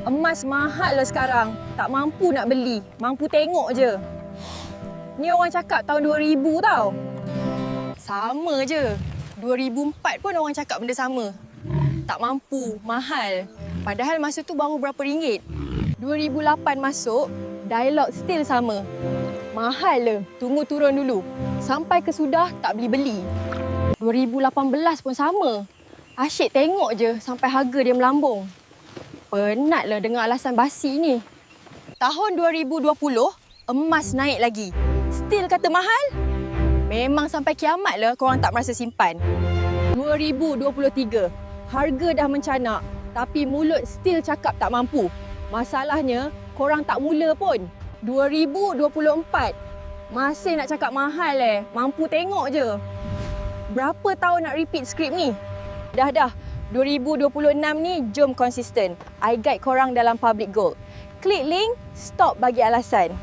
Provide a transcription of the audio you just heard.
Emas mahal lah sekarang. Tak mampu nak beli. Mampu tengok je. Ni orang cakap tahun 2000 tau. Sama je. 2004 pun orang cakap benda sama. Tak mampu, mahal. Padahal masa tu baru berapa ringgit. 2008 masuk, dialog still sama. Mahal le, tunggu turun dulu. Sampai ke sudah tak beli-beli. 2018 pun sama. Asyik tengok je sampai harga dia melambung. Penatlah dengar alasan basi ni. Tahun 2020, emas naik lagi. Still kata mahal? Memang sampai kiamat lah korang tak merasa simpan. 2023, harga dah mencanak tapi mulut still cakap tak mampu. Masalahnya, korang tak mula pun. 2024, masih nak cakap mahal mampu tengok je. Berapa tahun nak repeat skrip ni? Dah. 2026 ni jom konsisten. I guide korang dalam public goal. Klik link, stop bagi alasan.